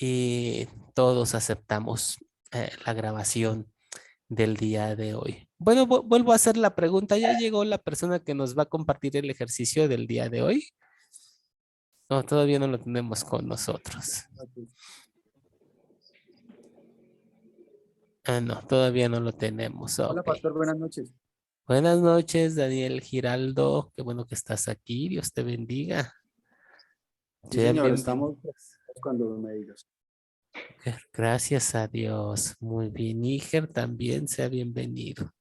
y todos aceptamos la grabación del día de hoy. Bueno, vuelvo a hacer la pregunta. ¿Ya llegó la persona que nos va a compartir el ejercicio del día de hoy? No, todavía no lo tenemos con nosotros. Ah, no, todavía no lo tenemos. Hola, Ok. pastor, buenas noches. Buenas noches, Daniel Giraldo. Qué bueno que estás aquí. Dios te bendiga. Sí, Sean señor, estamos bienvenidos. cuando me digas. Gracias a Dios. Muy bien. Níger también sea bienvenido.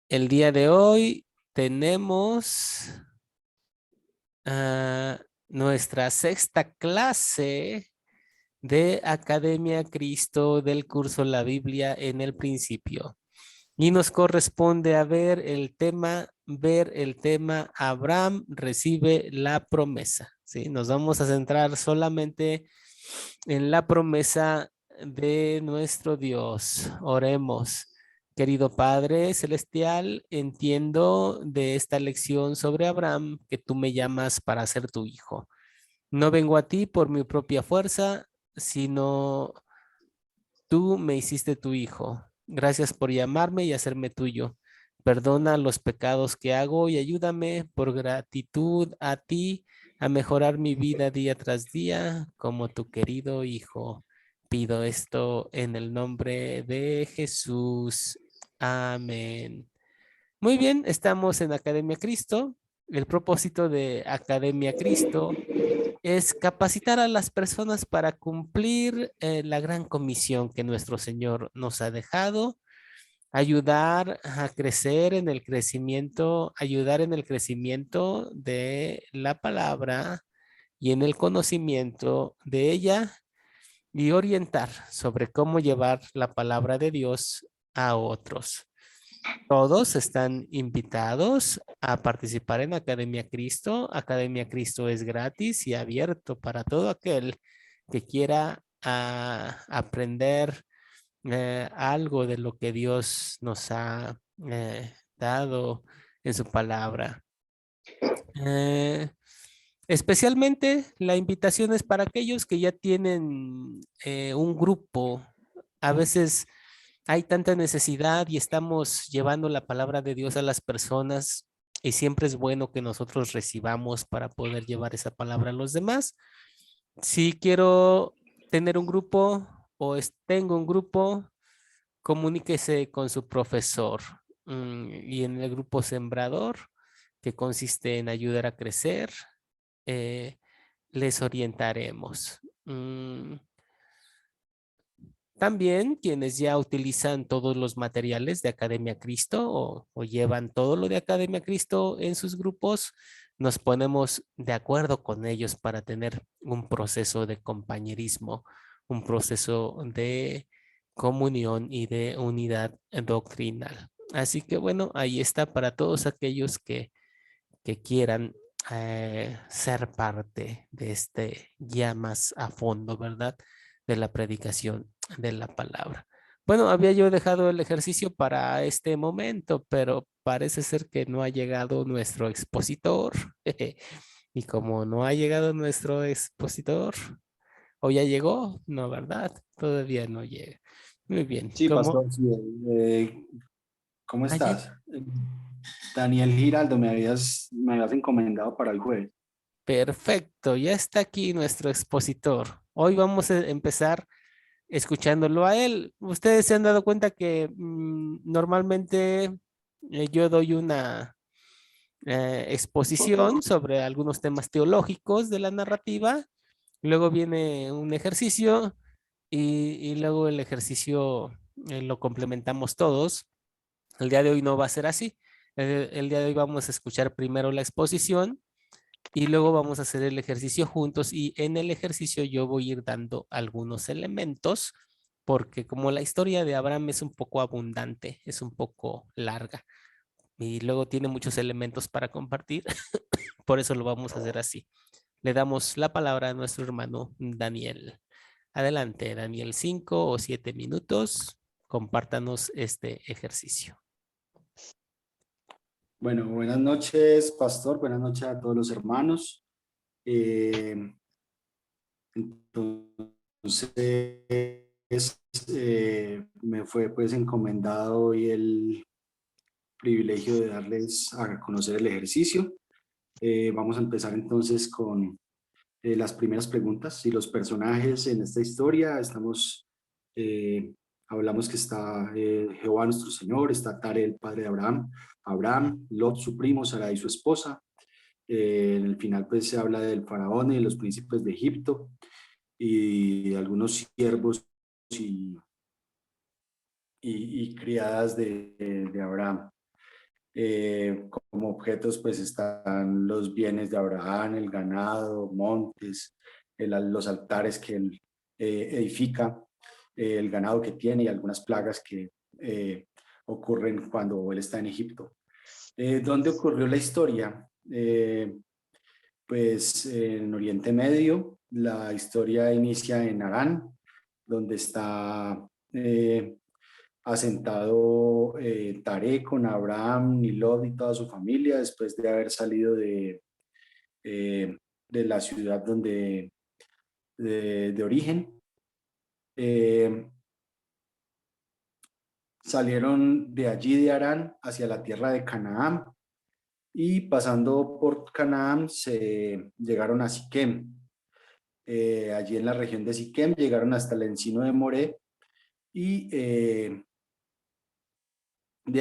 El día de hoy tenemos nuestra sexta clase de Academia Cristo del curso La Biblia en el principio. Y nos corresponde a ver el tema Abraham recibe la promesa. ¿Sí? Nos vamos a centrar solamente en la promesa de nuestro Dios. Oremos. Querido Padre Celestial, entiendo de esta lección sobre Abraham que tú me llamas para ser tu hijo. No vengo a ti por mi propia fuerza, sino tú me hiciste tu hijo. Gracias por llamarme y hacerme tuyo. Perdona los pecados que hago y ayúdame por gratitud a ti a mejorar mi vida día tras día como tu querido hijo. Pido esto en el nombre de Jesús. Amén. Muy bien, estamos en Academia Cristo. El propósito de Academia Cristo es capacitar a las personas para cumplir la gran comisión que nuestro Señor nos ha dejado, ayudar a crecer en el crecimiento, ayudar en el crecimiento de la palabra y en el conocimiento de ella y orientar sobre cómo llevar la palabra de Dios a otros. Todos están invitados a participar en Academia Cristo. Academia Cristo es gratis y abierto para todo aquel que quiera aprender algo de lo que Dios nos ha dado en su palabra. Eh, Especialmente la invitación es para aquellos que ya tienen un grupo. A veces hay tanta necesidad y estamos llevando la palabra de Dios a las personas y siempre es bueno que nosotros recibamos para poder llevar esa palabra a los demás. Si quiero tener un grupo o tengo un grupo, comuníquese con su profesor y en el grupo sembrador, que consiste en ayudar a crecer, eh, les orientaremos. También quienes ya utilizan todos los materiales de Academia Cristo o llevan todo lo de Academia Cristo en sus grupos, nos ponemos de acuerdo con ellos para tener un proceso de compañerismo, un proceso de comunión y de unidad doctrinal. Así que bueno, ahí está para todos aquellos que quieran ser parte de este ya más a fondo, ¿verdad? De la predicación de la palabra. Bueno, había yo dejado el ejercicio para este momento, pero parece ser que no ha llegado nuestro expositor. Y como no ha llegado nuestro expositor, o ya llegó, no, ¿verdad? Todavía no llega. Muy bien, Sí, como... pastor, sí, ¿cómo Ah, ya. estás? Daniel Giraldo, me habías encomendado para el jueves. Perfecto, ya está aquí nuestro expositor. Hoy vamos a empezar escuchándolo a él. Ustedes se han dado cuenta que normalmente yo doy una exposición sobre algunos temas teológicos de la narrativa, luego viene un ejercicio y luego el ejercicio lo complementamos todos. El día de hoy no va a ser así. El día de hoy vamos a escuchar primero la exposición y luego vamos a hacer el ejercicio juntos y en el ejercicio yo voy a ir dando algunos elementos porque como la historia de Abraham es un poco abundante, es un poco larga y luego tiene muchos elementos para compartir, por eso lo vamos a hacer así. Le damos la palabra a nuestro hermano Daniel. Adelante, Daniel, 5 o 7 minutos. Compártanos este ejercicio. Bueno, buenas noches, pastor. Buenas noches a todos los hermanos. Eh, entonces, me fue pues encomendado hoy el privilegio de darles a conocer el ejercicio. Vamos a empezar entonces con las primeras preguntas. Si los personajes en esta historia eh, hablamos que está Jehová nuestro Señor, está Tare, el padre de Abraham, Abraham, Lot su primo, Sarai su esposa. En el final pues se habla del faraón y de los príncipes de Egipto y de algunos siervos y, y criadas de Abraham. Como objetos pues están los bienes de Abraham, el ganado, montes, los altares que él edifica, el ganado que tiene y algunas plagas que ocurren cuando él está en Egipto. ¿Dónde ocurrió la historia? Pues en Oriente Medio. La historia inicia en Harán, donde está asentado Taré con Abraham, Nilod y toda su familia después de haber salido de la ciudad de origen. Eh, Salieron de allí de Harán hacia la tierra de Canaán y pasando por Canaán se llegaron a Siquem. Allí en la región de Siquem llegaron hasta el encino de Moré y de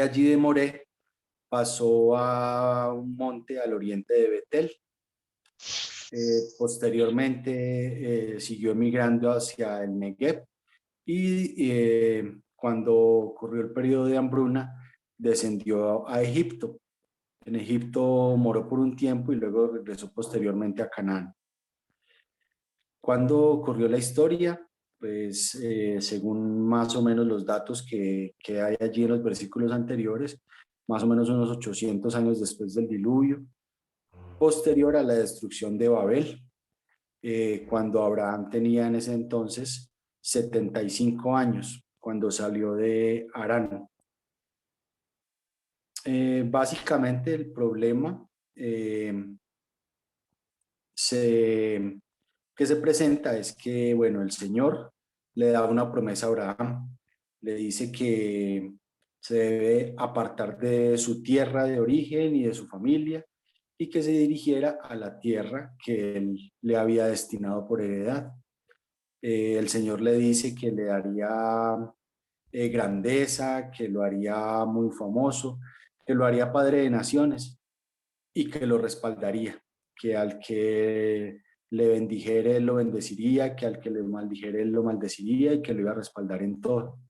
allí de Moré pasó a un monte al oriente de Betel. Posteriormente siguió emigrando hacia el Negev y cuando ocurrió el periodo de hambruna descendió a Egipto. En Egipto moró por un tiempo y luego regresó posteriormente a Canaán. ¿Cuándo ocurrió la historia? Pues según más o menos los datos que hay allí en los versículos anteriores, más o menos unos 800 años después del diluvio, posterior a la destrucción de Babel, cuando Abraham tenía en ese entonces 75 años, cuando salió de Harán. Básicamente el problema se que se presenta es que, bueno, el Señor le da una promesa a Abraham, le dice que se debe apartar de su tierra de origen y de su familia y que se dirigiera a la tierra que él le había destinado por heredad. El Señor le dice que le daría grandeza, que lo haría muy famoso, que lo haría padre de naciones y que lo respaldaría, que al que le bendijere, él lo bendeciría, que al que le maldijere, él lo maldeciría y que lo iba a respaldar en todo.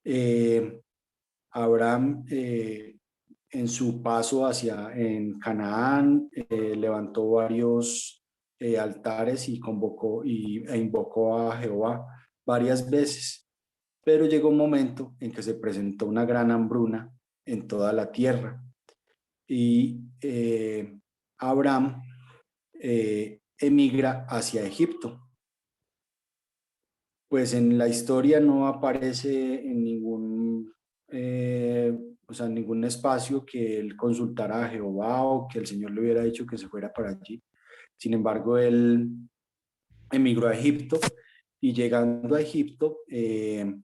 Eh, Abraham, en su paso en Canaán, levantó varios altares y e invocó a Jehová varias veces, pero llegó un momento en que se presentó una gran hambruna en toda la tierra y Abraham emigra hacia Egipto. Pues en la historia no aparece en o sea, en ningún espacio que él consultara a Jehová o que el Señor le hubiera dicho que se fuera para allí. Sin embargo, él emigró a Egipto y llegando a Egipto,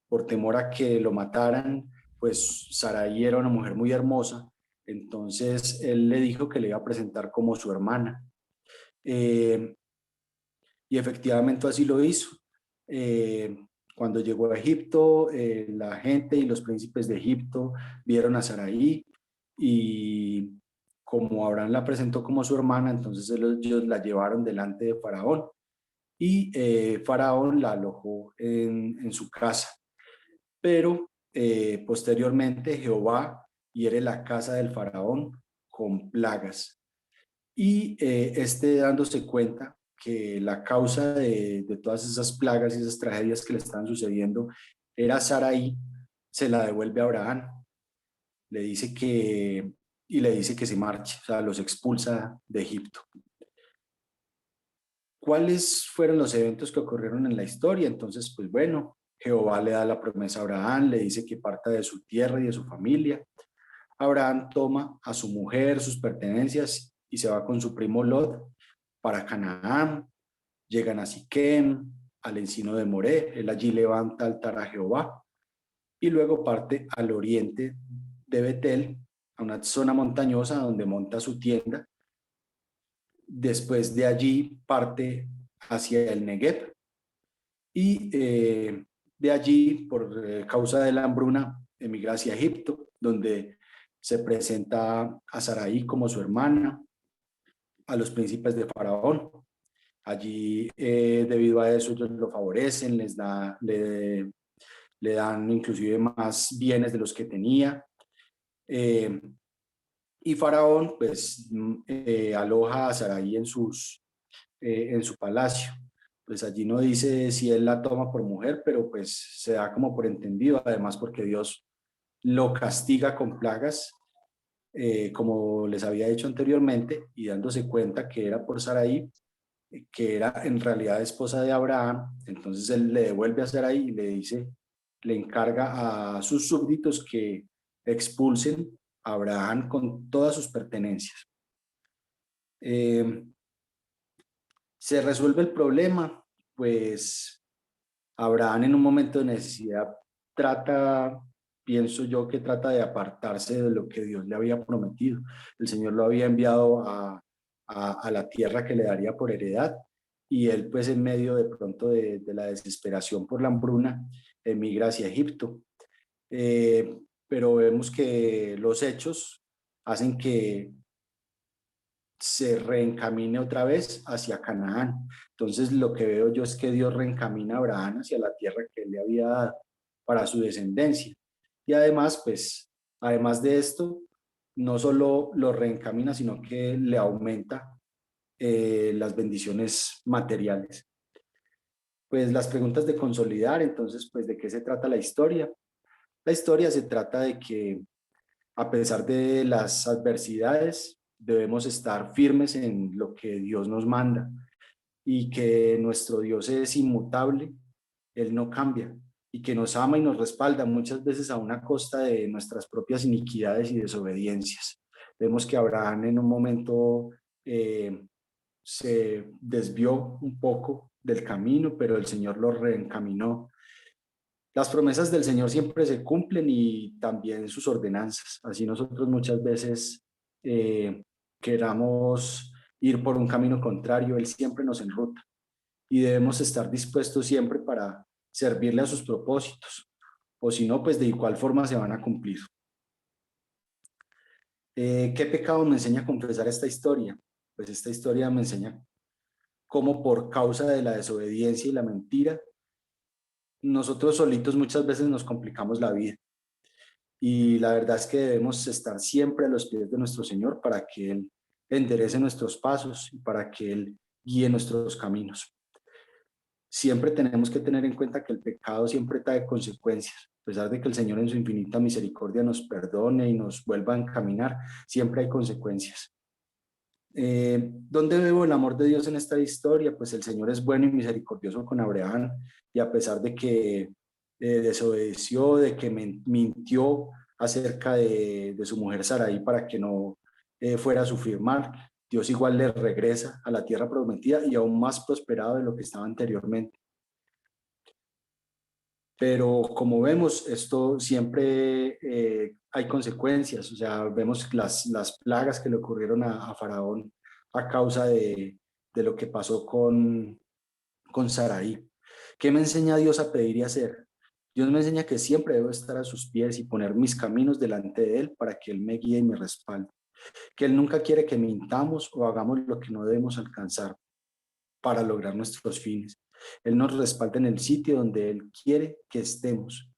por temor a que lo mataran, pues Sarai era una mujer muy hermosa, entonces él le dijo que le iba a presentar como su hermana. Eh, y efectivamente así lo hizo. Eh, Cuando llegó a Egipto, la gente y los príncipes de Egipto vieron a Sarai y como Abraham la presentó como su hermana, entonces ellos la llevaron delante de Faraón y Faraón la alojó en su casa. Pero posteriormente Jehová hiere la casa del Faraón con plagas y dándose cuenta que la causa de todas esas plagas y esas tragedias que le estaban sucediendo era Sarai, se la devuelve a Abraham, le dice le dice que se marche, o sea, los expulsa de Egipto. ¿Cuáles fueron los eventos que ocurrieron en la historia? Entonces, pues bueno, Jehová le da la promesa a Abraham, le dice que parta de su tierra y de su familia. Abraham toma a su mujer, sus pertenencias y se va con su primo Lot para Canaán. Llegan a Siquem, al encino de Moré. Él allí levanta altar a Jehová y luego parte al oriente de Betel, a una zona montañosa donde monta su tienda. Después de allí parte hacia el Negev y de allí, por causa de la hambruna, emigra hacia Egipto, donde se presenta a Sarai como su hermana, a los príncipes de Faraón. Allí, debido a eso, ellos lo favorecen, le dan inclusive más bienes de los que tenía. Y Faraón, pues, aloja a Sarai en su palacio. Pues allí no dice si él la toma por mujer, pero pues se da como por entendido, además porque Dios lo castiga con plagas, como les había dicho anteriormente, y dándose cuenta que era por Sarai, que era en realidad esposa de Abraham. Entonces él le devuelve a Sarai y le dice, le encarga a sus súbditos que expulsen a Abraham con todas sus pertenencias. Se resuelve el problema, pues Abraham en un momento de necesidad pienso yo que trata de apartarse de lo que Dios le había prometido. El Señor lo había enviado a la tierra que le daría por heredad, y él pues en medio de pronto de la desesperación por la hambruna emigra hacia Egipto. Pero vemos que los hechos hacen que se reencamine otra vez hacia Canaán. Entonces lo que veo yo es que Dios reencamina a Abraham hacia la tierra que él le había dado para su descendencia. Y además, pues, además de esto, no solo lo reencamina, sino que le aumenta las bendiciones materiales. Pues las preguntas de consolidar, entonces, pues, ¿de qué se trata la historia? La historia se trata de que a pesar de las adversidades, debemos estar firmes en lo que Dios nos manda, y que nuestro Dios es inmutable, Él no cambia, y que nos ama y nos respalda, muchas veces a una costa de nuestras propias iniquidades y desobediencias. Vemos que Abraham en un momento se desvió un poco del camino, pero el Señor lo reencaminó. Las promesas del Señor siempre se cumplen, y también sus ordenanzas. Así nosotros muchas veces queramos ir por un camino contrario, Él siempre nos enruta, y debemos estar dispuestos siempre para servirle a sus propósitos, o si no, pues de igual forma se van a cumplir. ¿Qué pecado me enseña a confesar esta historia? Pues esta historia me enseña cómo, por causa de la desobediencia y la mentira, nosotros solitos muchas veces nos complicamos la vida. Y la verdad es que debemos estar siempre a los pies de nuestro Señor para que Él enderece nuestros pasos y para que Él guíe nuestros caminos. Siempre tenemos que tener en cuenta que el pecado siempre trae consecuencias. A pesar de que el Señor en su infinita misericordia nos perdone y nos vuelva a encaminar, siempre hay consecuencias. ¿Dónde veo el amor de Dios en esta historia? Pues el Señor es bueno y misericordioso con Abraham, y a pesar de que desobedeció, de que mintió acerca de su mujer Sarai para que no fuera a sufrir mal, Dios igual le regresa a la tierra prometida y aún más prosperado de lo que estaba anteriormente. Pero como vemos, esto siempre hay consecuencias. O sea, vemos las plagas que le ocurrieron a Faraón a causa de lo que pasó con Sarai. ¿Qué me enseña Dios a pedir y hacer? Dios me enseña que siempre debo estar a sus pies y poner mis caminos delante de Él para que Él me guíe y me respalde. Que Él nunca quiere que mintamos o hagamos lo que no debemos alcanzar para lograr nuestros fines. Él nos respalda en el sitio donde Él quiere que estemos,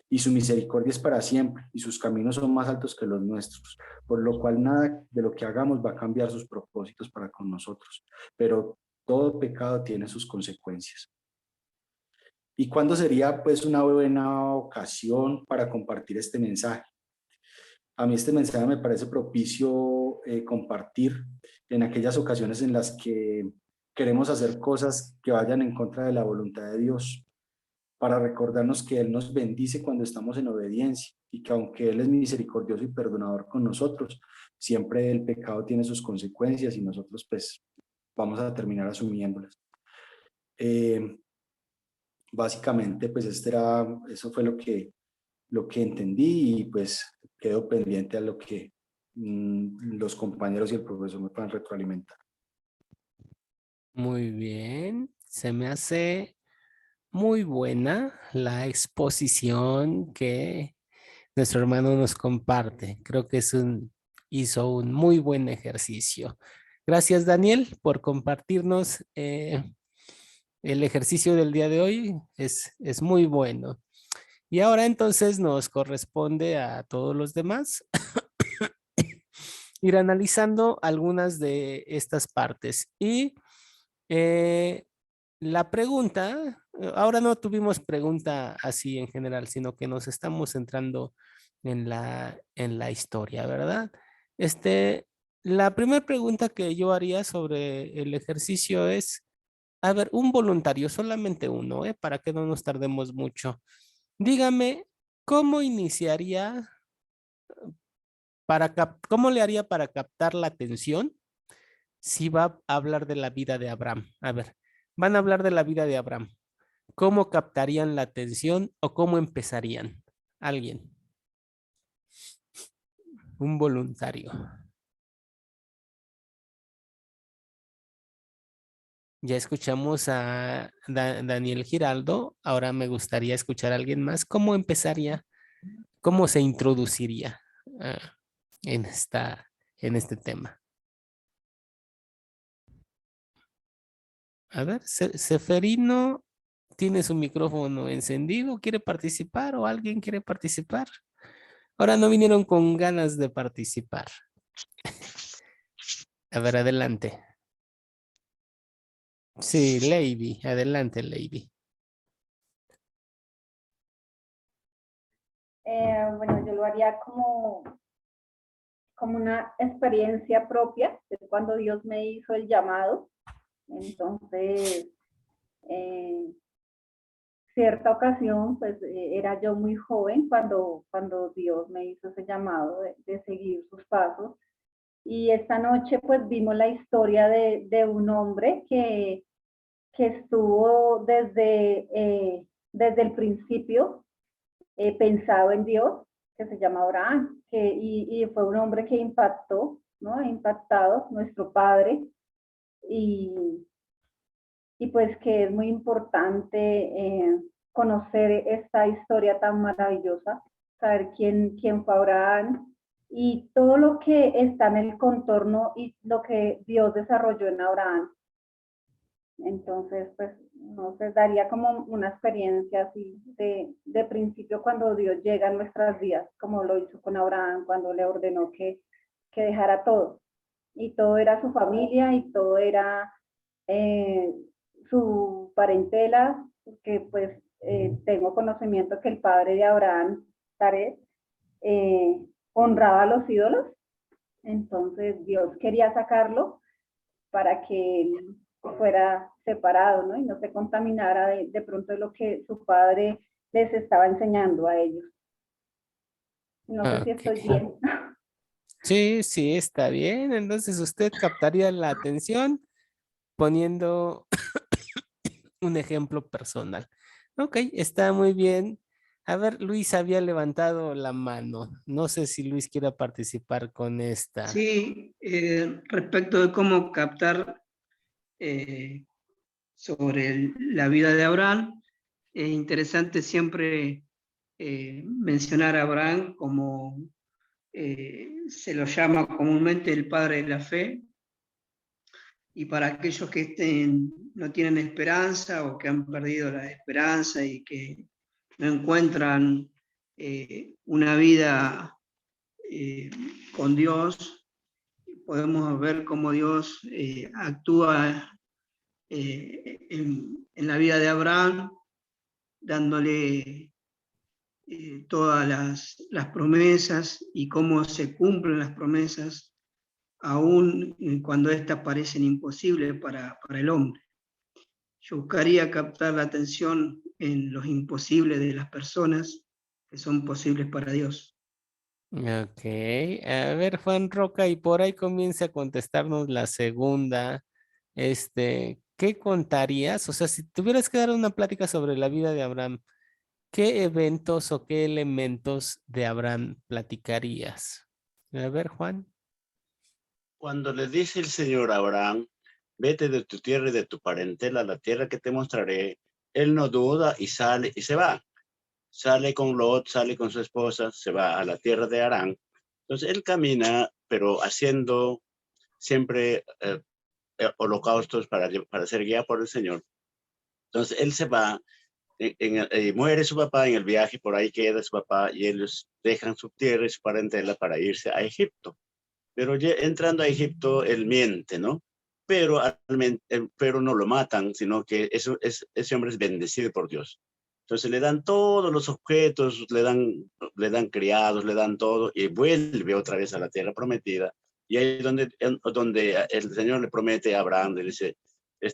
y su misericordia es para siempre, y sus caminos son más altos que los nuestros, por lo cual nada de lo que hagamos va a cambiar sus propósitos para con nosotros, pero todo pecado tiene sus consecuencias. ¿Y cuándo sería pues una buena ocasión para compartir este mensaje? A mí este mensaje me parece propicio compartir en aquellas ocasiones en las que queremos hacer cosas que vayan en contra de la voluntad de Dios. para recordarnos que Él nos bendice cuando estamos en obediencia y que aunque Él es misericordioso y perdonador con nosotros, siempre el pecado tiene sus consecuencias y nosotros pues vamos a terminar asumiéndolas. Básicamente pues eso fue lo que entendí y pues quedo pendiente a lo que los compañeros y el profesor me puedan retroalimentar. Muy bien, se me hace muy buena la exposición que nuestro hermano nos comparte. Creo que hizo un muy buen ejercicio. Gracias, Daniel, por compartirnos el ejercicio del día de hoy. Es muy bueno. Y ahora entonces nos corresponde a todos los demás ir analizando algunas de estas partes. Y la pregunta, ahora no tuvimos pregunta así en general, sino que nos estamos centrando en la historia, ¿verdad? La primera pregunta que yo haría sobre el ejercicio es, a ver, un voluntario, solamente uno, ¿eh? Para que no nos tardemos mucho. Dígame, ¿cómo iniciaría cómo le haría para captar la atención si va a hablar de la vida de Abraham? A ver, van a hablar de la vida de Abraham. ¿Cómo captarían la atención o cómo empezarían? Alguien, un voluntario. Ya escuchamos a Daniel Giraldo. Ahora me gustaría escuchar a alguien más. ¿Cómo empezaría? ¿Cómo se introduciría en en este tema? A ver, Seferino tiene su micrófono encendido. ¿Quiere participar o alguien quiere participar? Ahora no vinieron con ganas de participar. A ver, adelante. Sí, Lady, adelante, Lady. Bueno, yo lo haría como una experiencia propia de cuando Dios me hizo el llamado. Entonces, cierta ocasión, pues era yo muy joven cuando Dios me hizo ese llamado de seguir sus pasos. Y esta noche pues vimos la historia de un hombre que estuvo desde el principio pensado en Dios, que se llama Abraham, y fue un hombre que impactó, ¿no? Ha impactado nuestro padre y pues que es muy importante conocer esta historia tan maravillosa, saber quién fue Abraham y todo lo que está en el contorno y lo que Dios desarrolló en Abraham. Entonces, pues, no sé, daría como una experiencia así de principio cuando Dios llega a nuestras vidas, como lo hizo con Abraham, cuando le ordenó que dejara todo. Y todo era su familia y todo era su parentela, porque pues tengo conocimiento que el padre de Abraham, Taré, honraba a los ídolos. Entonces Dios quería sacarlo para que él fuera separado, ¿no? Y no se contaminara de pronto de lo que su padre les estaba enseñando a ellos. No sé si estoy bien. Sí, sí, está bien. Entonces usted captaría la atención poniendo un ejemplo personal. Ok, está muy bien. A ver, Luis había levantado la mano. No sé si Luis quiera participar con esta. Sí, respecto de cómo captar sobre la vida de Abraham, es interesante siempre mencionar a Abraham como se lo llama comúnmente el padre de la fe, y para aquellos que no tienen esperanza o que han perdido la esperanza y que no encuentran una vida con Dios, podemos ver cómo Dios actúa en la vida de Abraham, dándole todas las promesas y cómo se cumplen las promesas, aun cuando éstas parecen imposibles para el hombre. Yo buscaría captar la atención en los imposibles de las personas que son posibles para Dios. Ok, a ver, Juan Roca, y por ahí comienza a contestarnos la segunda. ¿Qué contarías? O sea, si tuvieras que dar una plática sobre la vida de Abraham, ¿qué eventos o qué elementos de Abraham platicarías? A ver, Juan. Cuando le dice el Señor a Abraham, vete de tu tierra y de tu parentela a la tierra que te mostraré, él no duda y sale y se va. Sale con Lot, sale con su esposa, se va a la tierra de Harán. Entonces él camina, pero haciendo siempre holocaustos para ser guiado por el Señor. Entonces él se va, muere su papá en el viaje, por ahí queda su papá y ellos dejan su tierra y su parentela para irse a Egipto. Pero ya entrando a Egipto, él miente, ¿no? Pero no lo matan, sino que ese hombre es bendecido por Dios. Entonces le dan todos los objetos, le dan criados, le dan todo y vuelve otra vez a la tierra prometida. Y ahí es donde el Señor le promete a Abraham, le dice,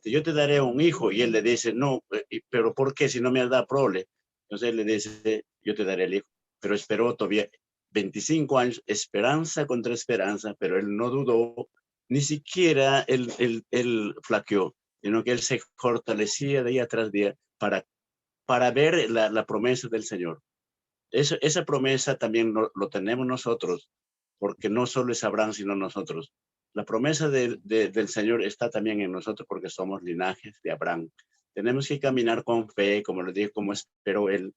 yo te daré un hijo. Y él le dice, no, pero ¿por qué si no me has dado prole? Entonces él le dice, yo te daré el hijo. Pero esperó todavía 25 años, esperanza contra esperanza, pero él no dudó, ni siquiera él flaqueó, sino que él se fortalecía día tras día para ver la promesa del Señor. Esa promesa también lo tenemos nosotros, porque no solo es Abraham, sino nosotros. La promesa del Señor está también en nosotros porque somos linajes de Abraham. Tenemos que caminar con fe, como le dije, como esperó él,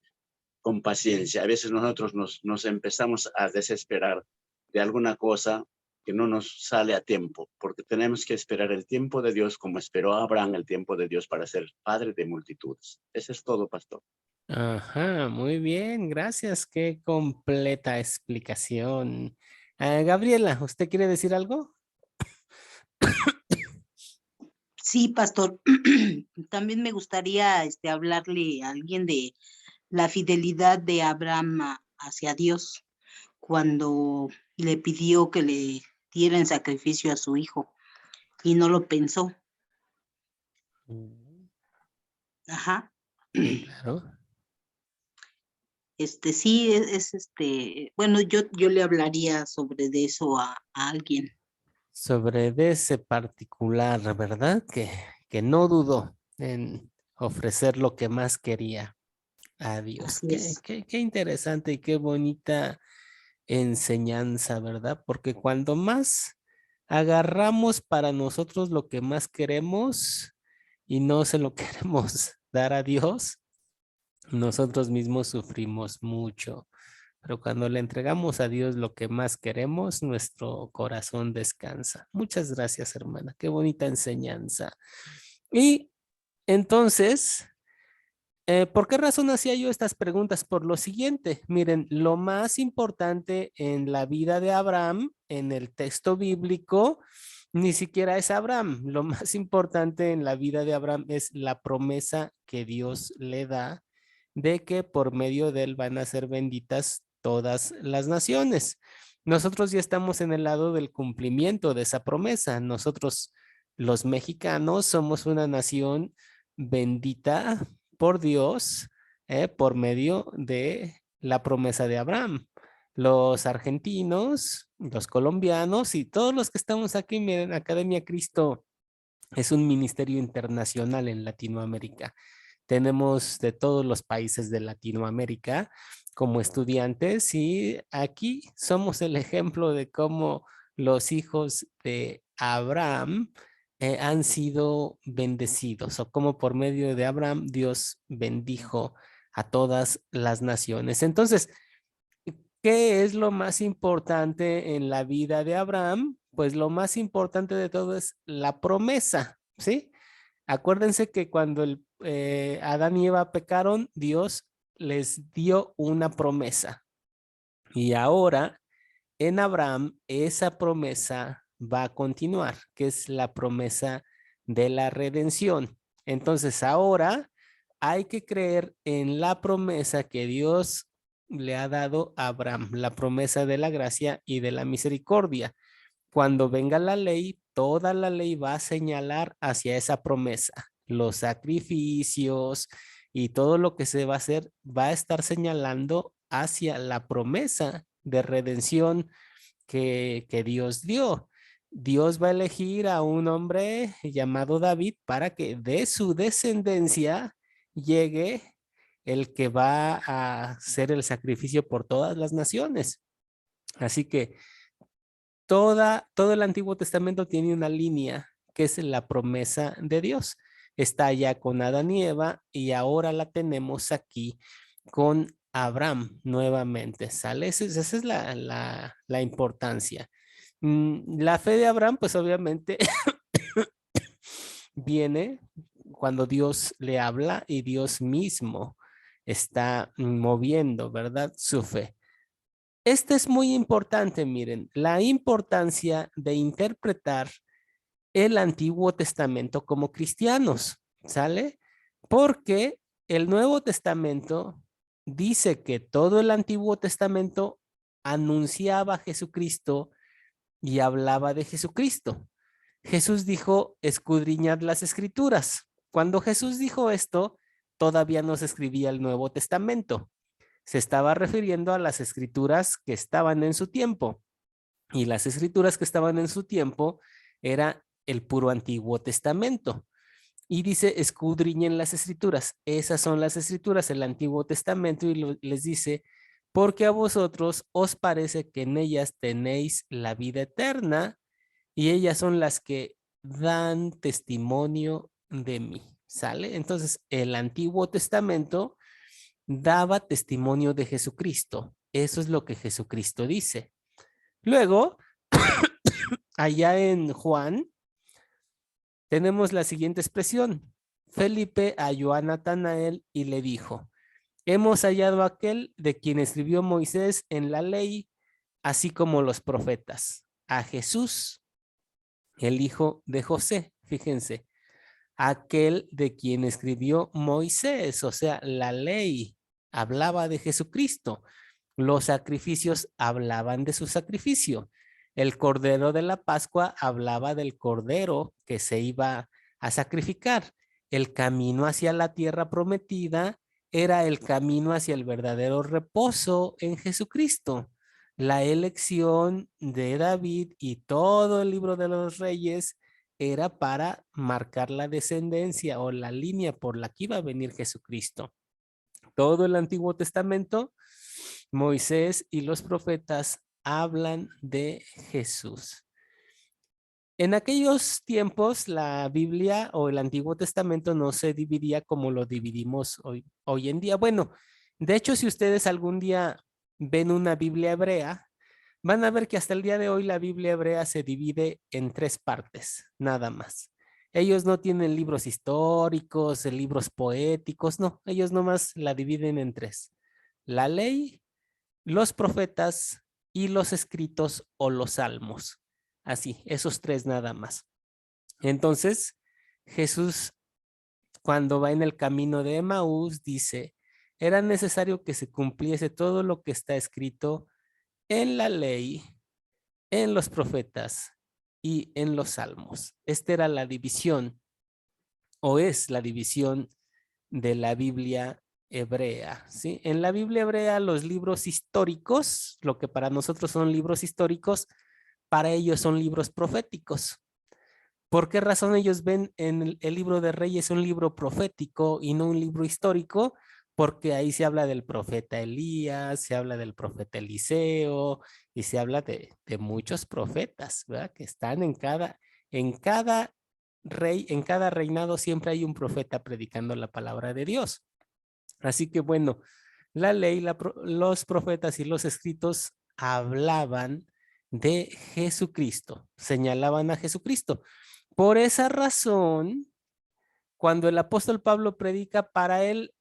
con paciencia. A veces nosotros nos empezamos a desesperar de alguna cosa que no nos sale a tiempo, porque tenemos que esperar el tiempo de Dios como esperó Abraham el tiempo de Dios para ser padre de multitudes. Eso es todo, pastor. Ajá, muy bien, gracias. Qué completa explicación. Gabriela, ¿usted quiere decir algo? Sí, pastor. También me gustaría hablarle a alguien de la fidelidad de Abraham hacia Dios cuando le pidió que le diera en sacrificio a su hijo y no lo pensó. Ajá. Claro. Sí, bueno, yo le hablaría sobre de eso a alguien. Sobre de ese particular, ¿verdad? Que no dudó en ofrecer lo que más quería a Dios. Así es. Qué interesante y qué bonita enseñanza, ¿verdad? Porque cuando más agarramos para nosotros lo que más queremos y no se lo queremos dar a Dios, nosotros mismos sufrimos mucho. Pero cuando le entregamos a Dios lo que más queremos, nuestro corazón descansa. Muchas gracias, hermana. Qué bonita enseñanza. Y entonces, ¿por qué razón hacía yo estas preguntas? Por lo siguiente, miren, lo más importante en la vida de Abraham, en el texto bíblico, ni siquiera es Abraham. Lo más importante en la vida de Abraham es la promesa que Dios le da de que por medio de él van a ser benditas todas las naciones. Nosotros ya estamos en el lado del cumplimiento de esa promesa. Nosotros, los mexicanos, somos una nación bendita por Dios por medio de la promesa de Abraham. Los argentinos, los colombianos y todos los que estamos aquí, miren, Academia Cristo es un ministerio internacional en Latinoamérica. Tenemos de todos los países de Latinoamérica como estudiantes y aquí somos el ejemplo de cómo los hijos de Abraham han sido bendecidos o cómo por medio de Abraham Dios bendijo a todas las naciones. Entonces, ¿qué es lo más importante en la vida de Abraham? Pues lo más importante de todo es la promesa, ¿sí? Acuérdense que cuando Adán y Eva pecaron, Dios les dio una promesa. Y ahora en Abraham esa promesa va a continuar, que es la promesa de la redención. Entonces ahora hay que creer en la promesa que Dios le ha dado a Abraham, la promesa de la gracia y de la misericordia. Cuando venga la ley, toda la ley va a señalar hacia esa promesa. los sacrificios y todo lo que se va a hacer va a estar señalando hacia la promesa de redención que Dios dio. Dios va a elegir a un hombre llamado David para que de su descendencia llegue el que va a hacer el sacrificio por todas las naciones. Así que todo el Antiguo Testamento tiene una línea que es la promesa de Dios. Está ya con Adán y Eva y ahora la tenemos aquí con Abraham nuevamente, ¿sale? Esa es la importancia. La fe de Abraham, pues obviamente viene cuando Dios le habla y Dios mismo está moviendo, ¿verdad? Su fe. Este es muy importante, miren, la importancia de interpretar el Antiguo Testamento como cristianos, ¿sale? Porque el Nuevo Testamento dice que todo el Antiguo Testamento anunciaba a Jesucristo y hablaba de Jesucristo. Jesús dijo, escudriñad las Escrituras. Cuando Jesús dijo esto, todavía no se escribía el Nuevo Testamento. Se estaba refiriendo a las Escrituras que estaban en su tiempo. Y las Escrituras que estaban en su tiempo era el puro Antiguo Testamento. Y dice, escudriñen las Escrituras. Esas son las Escrituras, el Antiguo Testamento, y les dice, porque a vosotros os parece que en ellas tenéis la vida eterna, y ellas son las que dan testimonio de mí. ¿Sale? Entonces, el Antiguo Testamento daba testimonio de Jesucristo. Eso es lo que Jesucristo dice. Luego, allá en Juan, tenemos la siguiente expresión. Felipe halló a Natanael y le dijo, hemos hallado a aquel de quien escribió Moisés en la ley, así como los profetas, a Jesús, el hijo de José. Fíjense, aquel de quien escribió Moisés, o sea, la ley hablaba de Jesucristo. Los sacrificios hablaban de su sacrificio. El cordero de la Pascua hablaba del cordero que se iba a sacrificar. El camino hacia la tierra prometida era el camino hacia el verdadero reposo en Jesucristo. La elección de David y todo el libro de los reyes era para marcar la descendencia o la línea por la que iba a venir Jesucristo. Todo el Antiguo Testamento, Moisés y los profetas hablan de Jesús. En aquellos tiempos, la Biblia o el Antiguo Testamento no se dividía como lo dividimos hoy en día. Bueno, de hecho, si ustedes algún día ven una Biblia hebrea, van a ver que hasta el día de hoy la Biblia hebrea se divide en 3 partes, nada más. Ellos no tienen libros históricos, libros poéticos, no, ellos nomás la dividen en 3. La ley, los profetas y los escritos o los salmos. Así, esos 3 nada más. Entonces, Jesús, cuando va en el camino de Emaús, dice, era necesario que se cumpliese todo lo que está escrito en la ley, en los profetas y en los salmos. Esta era la división, o es la división de la Biblia hebrea, ¿sí? En la Biblia hebrea, los libros históricos, lo que para nosotros son libros históricos, para ellos son libros proféticos. ¿Por qué razón ellos ven en el libro de Reyes un libro profético y no un libro histórico? Porque ahí se habla del profeta Elías, se habla del profeta Eliseo y se habla de muchos profetas, ¿verdad? Que están en cada rey, en cada reinado siempre hay un profeta predicando la palabra de Dios. Así que bueno, la ley, los profetas y los escritos hablaban de Jesucristo, señalaban a Jesucristo. Por esa razón, cuando el apóstol Pablo predica, para él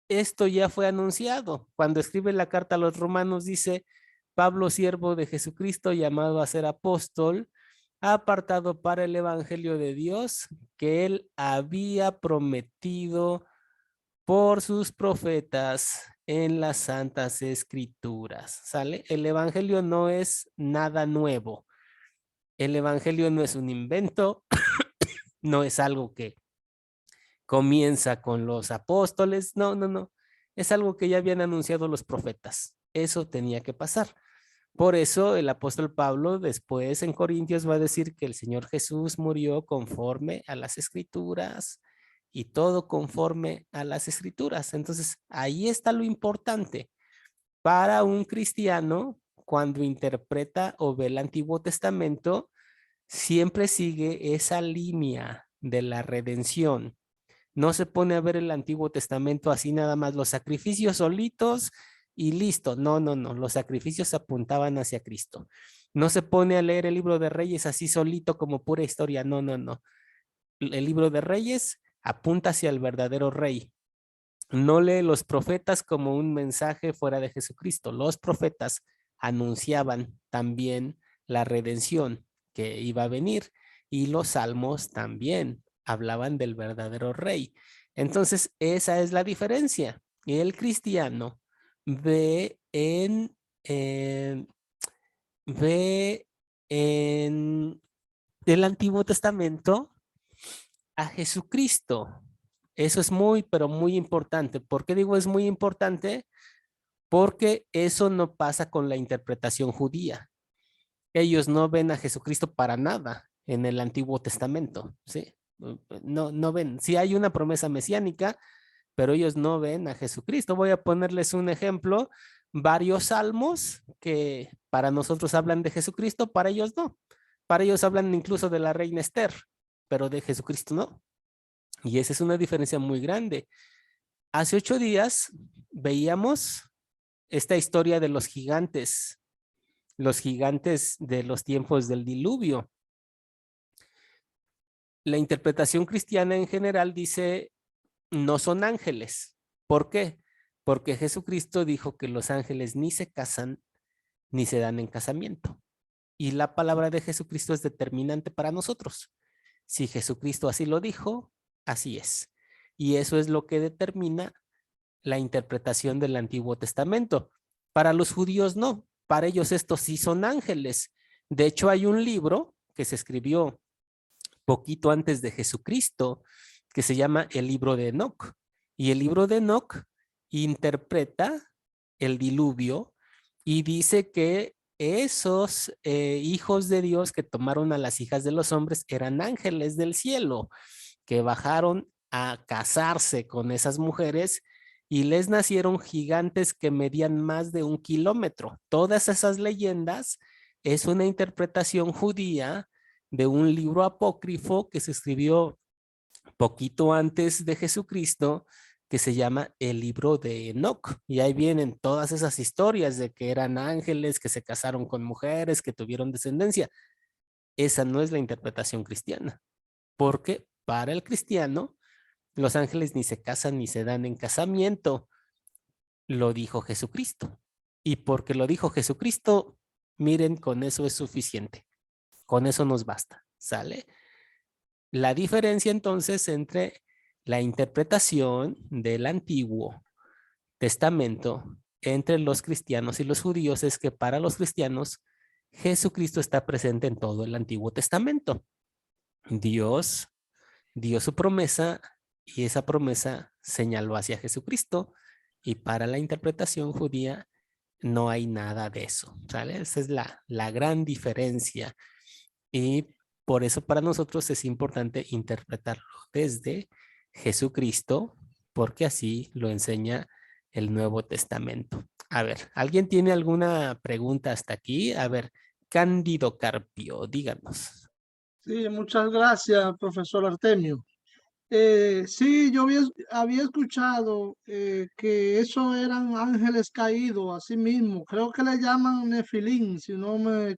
esto ya fue anunciado. Cuando escribe la carta a los romanos dice, Pablo, siervo de Jesucristo, llamado a ser apóstol, ha apartado para el evangelio de Dios que él había prometido por sus profetas en las santas escrituras. ¿Sale? El evangelio no es nada nuevo. El evangelio no es un invento, no es algo que comienza con los apóstoles. No, no, no. Es algo que ya habían anunciado los profetas. Eso tenía que pasar. Por eso el apóstol Pablo después en Corintios va a decir que el Señor Jesús murió conforme a las escrituras y todo conforme a las escrituras. Entonces, ahí está lo importante. Para un cristiano, cuando interpreta o ve el Antiguo Testamento, siempre sigue esa línea de la redención. No se pone a ver el Antiguo Testamento así nada más, los sacrificios solitos y listo. No, no, no. Los sacrificios apuntaban hacia Cristo. No se pone a leer el libro de Reyes así solito como pura historia. No, no, no. El libro de Reyes apunta hacia el verdadero rey. No lee los profetas como un mensaje fuera de Jesucristo. Los profetas anunciaban también la redención que iba a venir y los salmos también hablaban del verdadero rey. Entonces, esa es la diferencia. El cristiano ve ve en el Antiguo Testamento a Jesucristo. Eso es muy, pero muy importante. ¿Por qué digo es muy importante? Porque eso no pasa con la interpretación judía. Ellos no ven a Jesucristo para nada en el Antiguo Testamento, ¿sí? No, no ven. Sí hay una promesa mesiánica, pero ellos no ven a Jesucristo. Voy a ponerles un ejemplo. Varios salmos que para nosotros hablan de Jesucristo, para ellos no. Para ellos hablan incluso de la reina Esther, pero de Jesucristo no. Y esa es una diferencia muy grande. Hace 8 días veíamos esta historia de los gigantes de los tiempos del diluvio. La interpretación cristiana en general dice, no son ángeles. ¿Por qué? Porque Jesucristo dijo que los ángeles ni se casan ni se dan en casamiento. Y la palabra de Jesucristo es determinante para nosotros. Si Jesucristo así lo dijo, así es. Y eso es lo que determina la interpretación del Antiguo Testamento. Para los judíos no, para ellos estos sí son ángeles. De hecho, hay un libro que se escribió poquito antes de Jesucristo que se llama el libro de Enoc. Y el libro de Enoc interpreta el diluvio y dice que esos hijos de Dios que tomaron a las hijas de los hombres eran ángeles del cielo que bajaron a casarse con esas mujeres y les nacieron gigantes que medían más de 1 kilómetro. Todas esas leyendas es una interpretación judía de un libro apócrifo que se escribió poquito antes de Jesucristo, que se llama el libro de Enoc. Y ahí vienen todas esas historias de que eran ángeles, que se casaron con mujeres, que tuvieron descendencia. Esa no es la interpretación cristiana, porque para el cristiano, los ángeles ni se casan ni se dan en casamiento. Lo dijo Jesucristo. Y porque lo dijo Jesucristo, miren, con eso es suficiente. Con eso nos basta, ¿sale? La diferencia entonces entre la interpretación del Antiguo Testamento entre los cristianos y los judíos es que para los cristianos Jesucristo está presente en todo el Antiguo Testamento. Dios dio su promesa y esa promesa señaló hacia Jesucristo y para la interpretación judía no hay nada de eso, ¿sale? Esa es la gran diferencia y por eso para nosotros es importante interpretarlo desde Jesucristo porque así lo enseña el Nuevo Testamento. A ver, ¿alguien tiene alguna pregunta hasta aquí? A ver, Cándido Carpio, díganos. Sí, muchas gracias, profesor Artemio. Sí, yo había escuchado que esos eran ángeles caídos, así mismo. Creo que le llaman Nefilín, si no me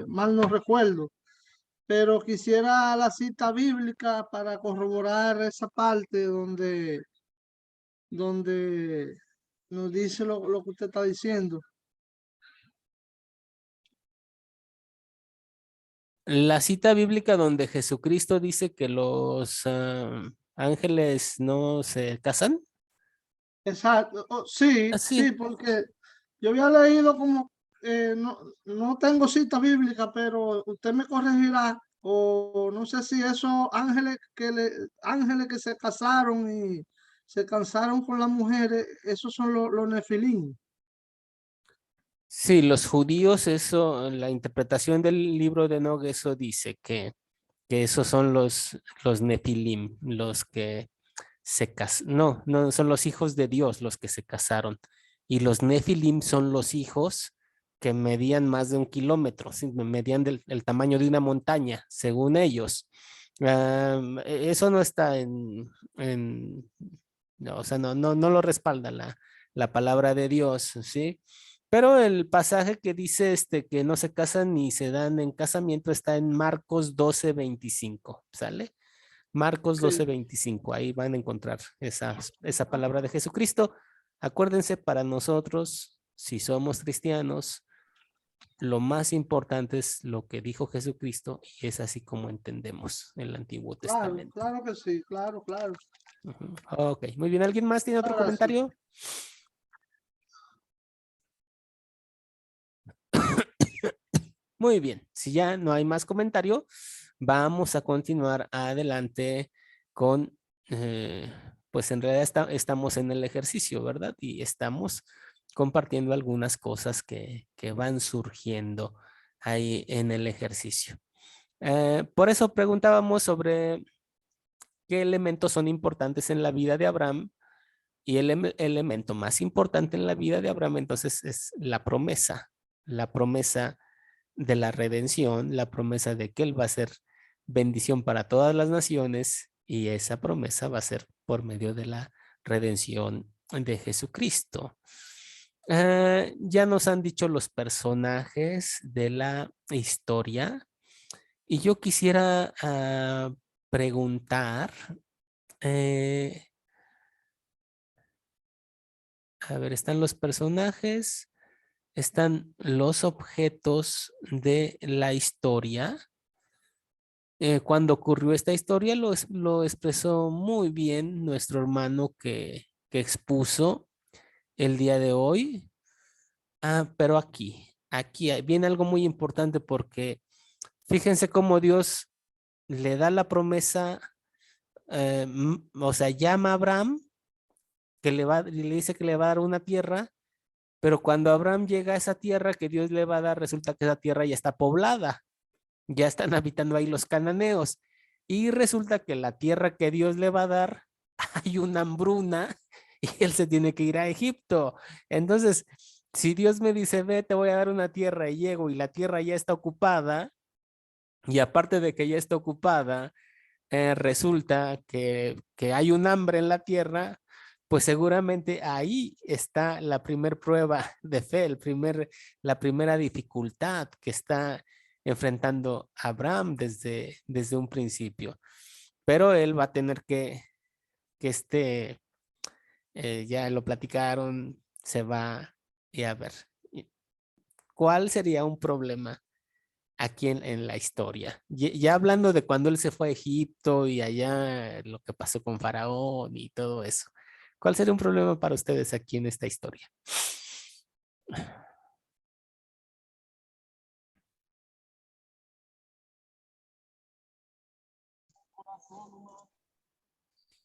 mal no recuerdo. Pero quisiera la cita bíblica para corroborar esa parte donde nos dice lo que usted está diciendo. La cita bíblica donde Jesucristo dice que los ángeles no se casan. Exacto, sí, Así. porque yo había leído como, no tengo cita bíblica, pero usted me corregirá o no sé si esos ángeles que se casaron y se cansaron con las mujeres, esos son los nefilim. Sí, los judíos, eso, la interpretación del libro de Enoch, eso dice que esos son los nefilim, los que se casaron. No, no, son los hijos de Dios los que se casaron. Y los nefilim son los hijos que medían más de 1 kilómetro, ¿sí? Medían el tamaño de una montaña, según ellos. Eso no está no, o sea, no lo respalda la palabra de Dios, ¿sí? Pero el pasaje que dice que no se casan ni se dan en casamiento está en Marcos 12:25, ¿sale? Marcos Sí. 12:25, ahí van a encontrar esa palabra de Jesucristo. Acuérdense, para nosotros, si somos cristianos, lo más importante es lo que dijo Jesucristo y es así como entendemos el Antiguo Claro, Testamento. claro que sí, claro, claro. Ujú. Ok, muy bien. ¿Alguien más tiene otro Ahora sí. comentario? Muy bien, si ya no hay más comentario, vamos a continuar adelante con, pues en realidad estamos en el ejercicio, ¿verdad? Y estamos compartiendo algunas cosas que van surgiendo ahí en el ejercicio. Por eso preguntábamos sobre qué elementos son importantes en la vida de Abraham, y el elemento más importante en la vida de Abraham entonces es la promesa de la redención, la promesa de que él va a ser bendición para todas las naciones, y esa promesa va a ser por medio de la redención de Jesucristo. Ya nos han dicho los personajes de la historia, y yo quisiera preguntar, a ver, están los personajes, están los objetos de la historia. Cuando ocurrió esta historia lo expresó muy bien nuestro hermano que expuso el día de hoy. Pero aquí viene algo muy importante, porque fíjense cómo Dios le da la promesa, o sea, llama a Abraham, le dice que le va a dar una tierra, pero cuando Abraham llega a esa tierra que Dios le va a dar, resulta que esa tierra ya está poblada, ya están habitando ahí los cananeos, y resulta que la tierra que Dios le va a dar, hay una hambruna y él se tiene que ir a Egipto. Entonces, si Dios me dice, ve, te voy a dar una tierra, y llego y la tierra ya está ocupada, y aparte de que ya está ocupada, resulta que hay un hambre en la tierra, pues seguramente ahí está la primer prueba de fe, la primera dificultad que está enfrentando Abraham desde un principio. Pero él va a tener que ya lo platicaron, se va, y a ver, ¿cuál sería un problema aquí en la historia? Ya hablando de cuando él se fue a Egipto y allá lo que pasó con Faraón y todo eso, ¿cuál sería un problema para ustedes aquí en esta historia?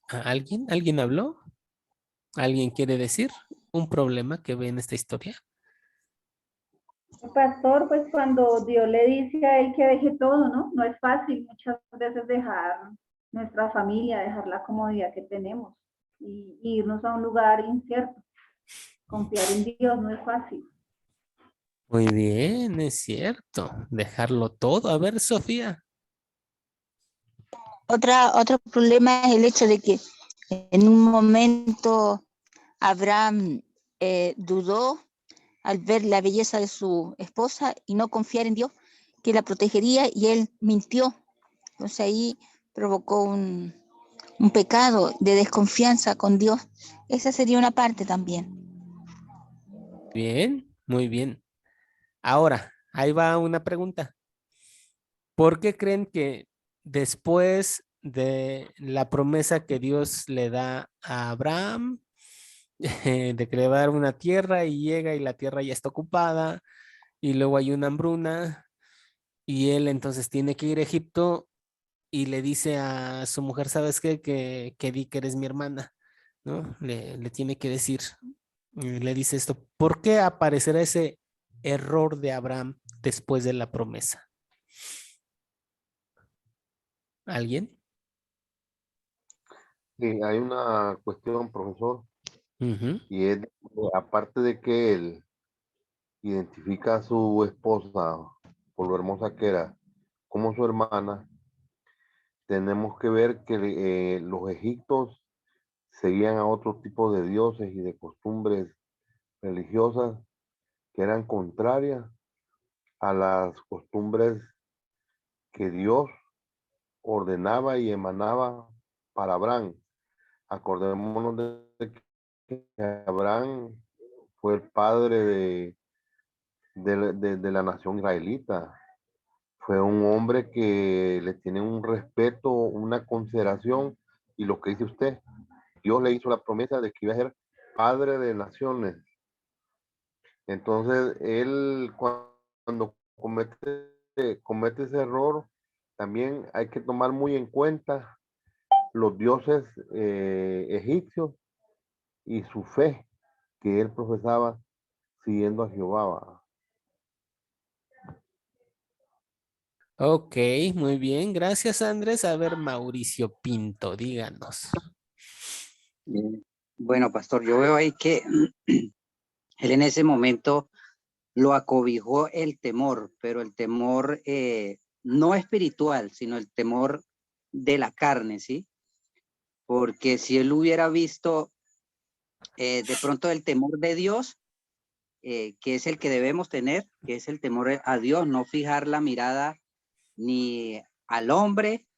¿Alguien? ¿Alguien habló? ¿Alguien quiere decir un problema que ve en esta historia? Pastor, pues cuando Dios le dice a él que deje todo, ¿no? No es fácil muchas veces dejar nuestra familia, dejar la comodidad que tenemos y irnos a un lugar incierto. Confiar en Dios no es fácil. Muy bien, es cierto. Dejarlo todo. A ver, Sofía. Otro problema es el hecho de que en un momento Abraham dudó al ver la belleza de su esposa y no confiar en Dios, que la protegería, y él mintió. Entonces ahí provocó un pecado de desconfianza con Dios. Esa sería una parte también. Bien, muy bien. Ahora, ahí va una pregunta. ¿Por qué creen que después de la promesa que Dios le da a Abraham, de que le va a dar una tierra, y llega y la tierra ya está ocupada, y luego hay una hambruna, y él entonces tiene que ir a Egipto y le dice a su mujer, ¿sabes qué? Que di que eres mi hermana, ¿no? Le tiene que decir, le dice esto. ¿Por qué aparecerá ese error de Abraham después de la promesa? ¿Alguien? Sí, hay una cuestión, profesor, Ujú. y es, aparte de que él identifica a su esposa por lo hermosa que era, como su hermana, tenemos que ver que los egipcios seguían a otro tipo de dioses y de costumbres religiosas que eran contrarias a las costumbres que Dios ordenaba y emanaba para Abraham. Acordémonos de que Abraham fue el padre de la nación israelita. Fue un hombre que le tiene un respeto, una consideración, y lo que dice usted, Dios le hizo la promesa de que iba a ser padre de naciones. Entonces, él cuando comete ese error, también hay que tomar muy en cuenta los dioses egipcios y su fe que él profesaba siguiendo a Jehová. ¿Va? Ok, muy bien. Gracias, Andrés. A ver, Mauricio Pinto, díganos. Bueno, pastor, yo veo ahí que él en ese momento lo acobijó el temor, pero el temor no espiritual, sino el temor de la carne, ¿sí? Porque si él hubiera visto de pronto el temor de Dios, que es el que debemos tener, que es el temor a Dios, no fijar la mirada ni al hombre,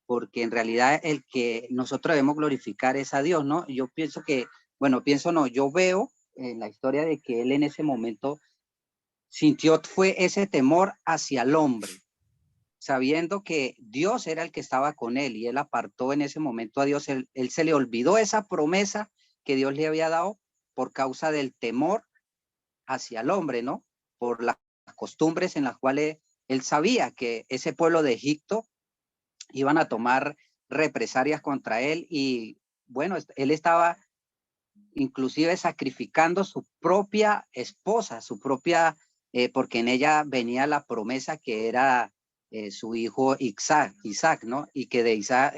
porque en realidad el que nosotros debemos glorificar es a Dios, ¿no? Yo pienso que, bueno, pienso no, yo veo en la historia de que él en ese momento sintió fue ese temor hacia el hombre, sabiendo que Dios era el que estaba con él y él apartó en ese momento a Dios, él se le olvidó esa promesa que Dios le había dado por causa del temor hacia el hombre, ¿no? Por las costumbres en las cuales él sabía que ese pueblo de Egipto iban a tomar represalias contra él y bueno, él estaba inclusive sacrificando su propia esposa, su propia, porque en ella venía la promesa que era su hijo Isaac, ¿no? Y que de Isaac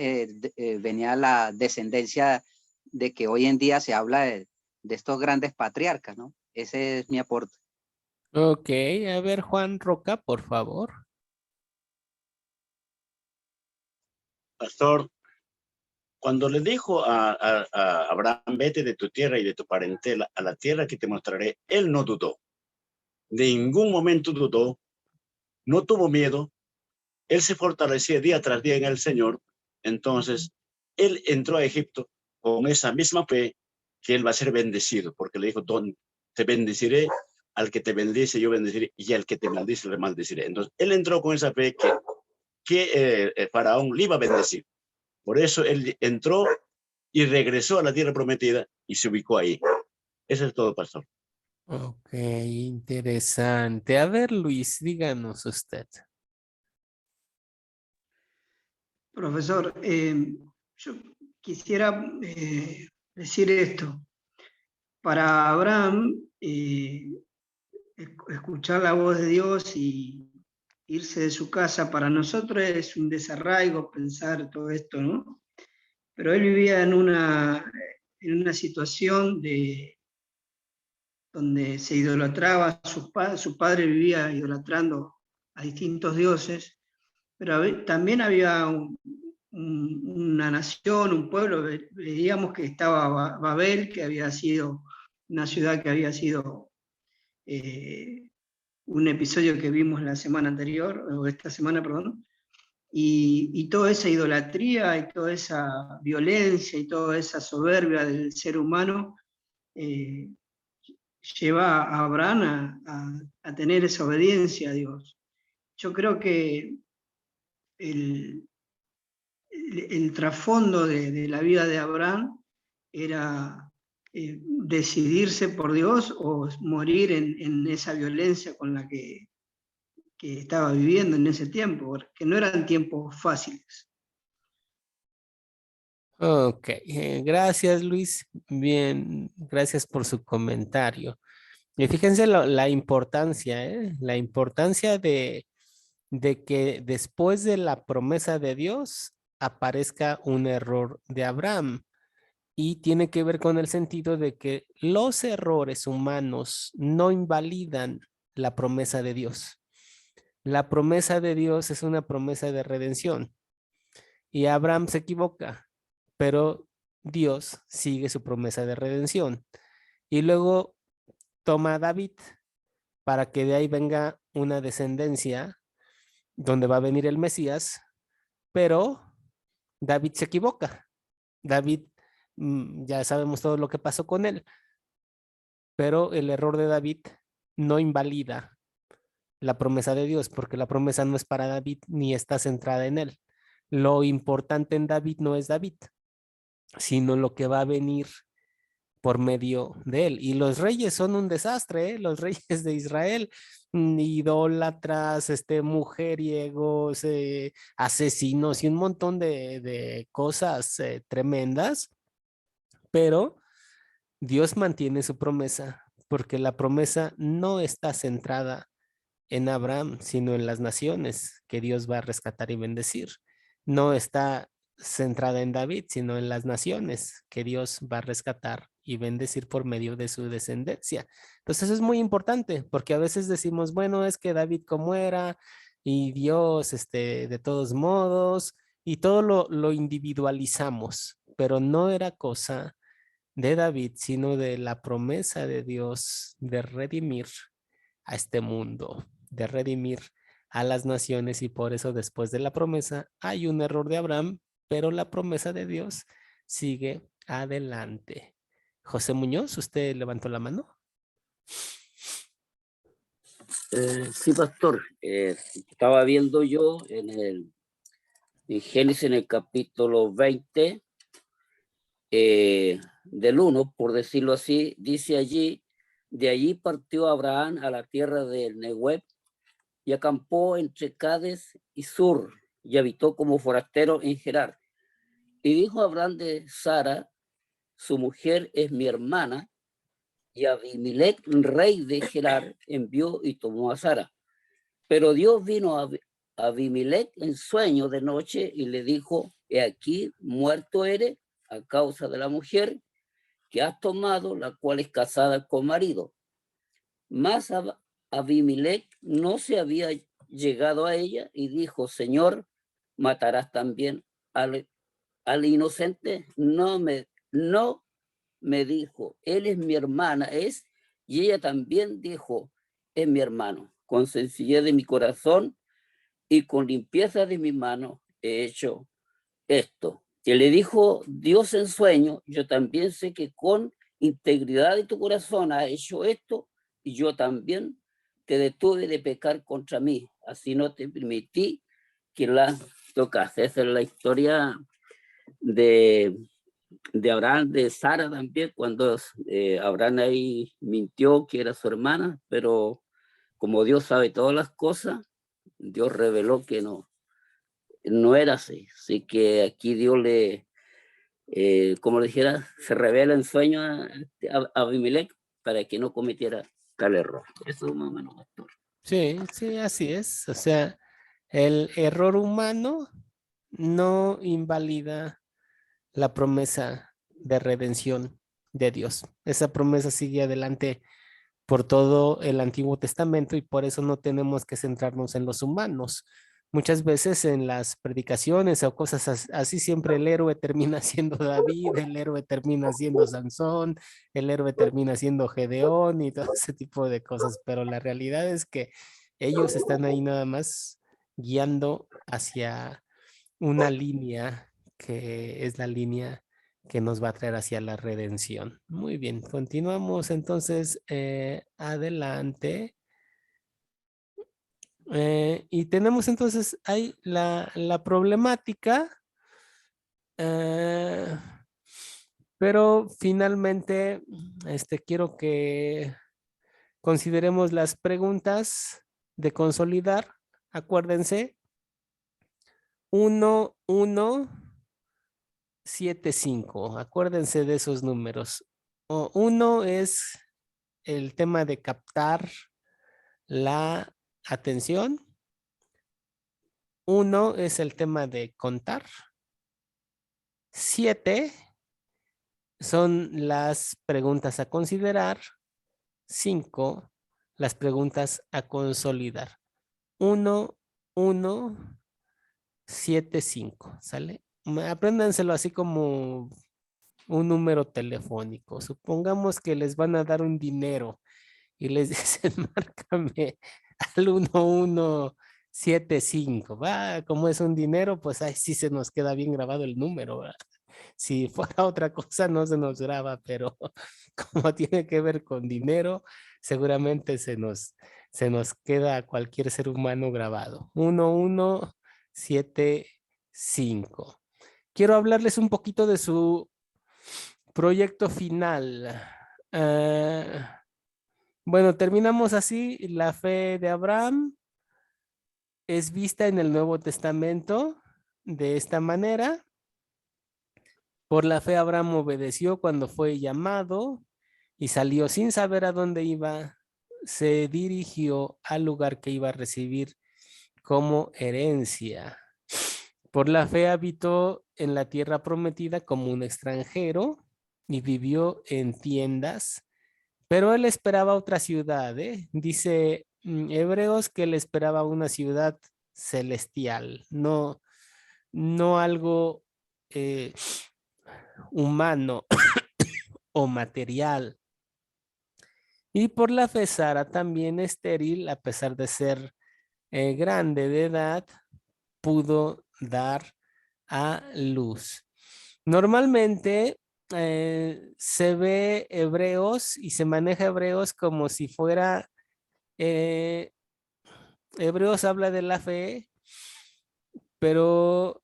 venía la descendencia de que hoy en día se habla de estos grandes patriarcas, ¿no? Ese es mi aporte. Ok, a ver, Juan Roca, por favor. Pastor, cuando le dijo a Abraham, vete de tu tierra y de tu parentela a la tierra que te mostraré, él no dudó. De ningún momento dudó, no tuvo miedo. Él se fortalecía día tras día en el Señor. Entonces, él entró a Egipto con esa misma fe que él va a ser bendecido, porque le dijo, te bendeciré, al que te bendice yo bendeciré, y al que te maldice le maldeciré. Entonces, él entró con esa fe que Faraón le iba a bendecir. Por eso él entró y regresó a la tierra prometida y se ubicó ahí. Eso es todo, pastor. Ok, interesante. A ver, Luis, díganos usted. Profesor, yo quisiera decir esto. Para Abraham, escuchar la voz de Dios y irse de su casa, para nosotros es un desarraigo pensar todo esto, ¿no? Pero él vivía en una situación donde se idolatraba, su padre vivía idolatrando a distintos dioses, pero también había una nación, un pueblo, veíamos que estaba Babel, que había sido una ciudad que había sido un episodio que vimos la semana anterior, o esta semana, perdón, y toda esa idolatría y toda esa violencia y toda esa soberbia del ser humano lleva a Abraham a tener esa obediencia a Dios. Yo creo que el trasfondo de la vida de Abraham era decidirse por Dios o morir en esa violencia con la que estaba viviendo en ese tiempo, porque no eran tiempos fáciles. Ok, gracias Luis. Bien, gracias por su comentario. Y fíjense la importancia, ¿eh? La importancia de que después de la promesa de Dios aparezca un error de Abraham. Y tiene que ver con el sentido de que los errores humanos no invalidan la promesa de Dios. La promesa de Dios es una promesa de redención. Y Abraham se equivoca, pero Dios sigue su promesa de redención. Y luego toma a David para que de ahí venga una descendencia donde va a venir el Mesías, pero David se equivoca. David, ya sabemos todo lo que pasó con él, pero el error de David no invalida la promesa de Dios, porque la promesa no es para David ni está centrada en él. Lo importante en David no es David, sino lo que va a venir por medio de él. Y los reyes son un desastre, ¿eh? Los reyes de Israel, idólatras, mujeriegos, asesinos y un montón de cosas tremendas, pero Dios mantiene su promesa, porque la promesa no está centrada en Abraham, sino en las naciones que Dios va a rescatar y bendecir. No está centrada en David, sino en las naciones que Dios va a rescatar y bendecir por medio de su descendencia. Entonces eso es muy importante, porque a veces decimos, bueno, es que David como era y Dios, de todos modos, y todo lo individualizamos, pero no era cosa de David, sino de la promesa de Dios de redimir a este mundo, de redimir a las naciones, y por eso después de la promesa hay un error de Abraham, pero la promesa de Dios sigue adelante. José Muñoz, ¿usted levantó la mano? Sí, pastor. Estaba viendo yo en Génesis, en el capítulo 20, del 1, por decirlo así, dice allí: de allí partió Abraham a la tierra del Negueb y acampó entre Cades y Sur y habitó como forastero en Gerar. Y dijo Abraham de Sara, su mujer es mi hermana, y Abimelech, rey de Gerar, envió y tomó a Sara. Pero Dios vino a Abimelech en sueño de noche y le dijo: he aquí, muerto eres a causa de la mujer que has tomado, la cual es casada con marido. Mas Abimelech no se había llegado a ella y dijo: Señor, ¿matarás también al inocente? No me dijo, él es mi hermana, y ella también dijo, es mi hermano. Con sencillez de mi corazón y con limpieza de mi mano he hecho esto. Que le dijo Dios en sueño: yo también sé que con integridad de tu corazón has hecho esto, y yo también te detuve de pecar contra mí, así no te permití que la tocase. Esa es la historia de Abraham, de Sara también, cuando Abraham ahí mintió que era su hermana, pero como Dios sabe todas las cosas, Dios reveló que no era así. Así que aquí Dios le, como le dijera, se revela en sueño a Abimelech para que no cometiera tal error. Eso es más o menos, pastor. Sí, sí, así es. O sea, el error humano no invalida la promesa de redención de Dios. Esa promesa sigue adelante por todo el Antiguo Testamento, y por eso no tenemos que centrarnos en los humanos. Muchas veces en las predicaciones o cosas así, siempre el héroe termina siendo David, el héroe termina siendo Sansón, el héroe termina siendo Gedeón y todo ese tipo de cosas, pero la realidad es que ellos están ahí nada más guiando hacia una línea que es la línea que nos va a traer hacia la redención. Muy bien, continuamos entonces adelante. Y tenemos entonces ahí la problemática, pero finalmente quiero que consideremos las preguntas de consolidar, acuérdense, 1, 1, 7, 5. Acuérdense de esos números. 1 es el tema de captar la atención. 1 es el tema de contar. 7 son las preguntas a considerar. 5, las preguntas a consolidar. 1, 1, 7, 5. ¿Sale? Apréndanselo así como un número telefónico. Supongamos que les van a dar un dinero y les dicen, márcame al 1175. Va, como es un dinero, pues ahí sí se nos queda bien grabado el número, ¿verdad? Si fuera otra cosa no se nos graba, pero como tiene que ver con dinero, seguramente se nos queda a cualquier ser humano grabado. 1175. Quiero hablarles un poquito de su proyecto final. Bueno, terminamos así. La fe de Abraham es vista en el Nuevo Testamento de esta manera. Por la fe Abraham obedeció cuando fue llamado y salió sin saber a dónde iba. Se dirigió al lugar que iba a recibir como herencia. Por la fe habitó en la tierra prometida como un extranjero y vivió en tiendas, pero él esperaba otra ciudad, ¿eh? Dice Hebreos que él esperaba una ciudad celestial, no algo humano o material. Y por la fe Sara, también estéril, a pesar de ser grande de edad, pudo dar a luz. Normalmente se ve Hebreos y se maneja Hebreos como si fuera, Hebreos habla de la fe, pero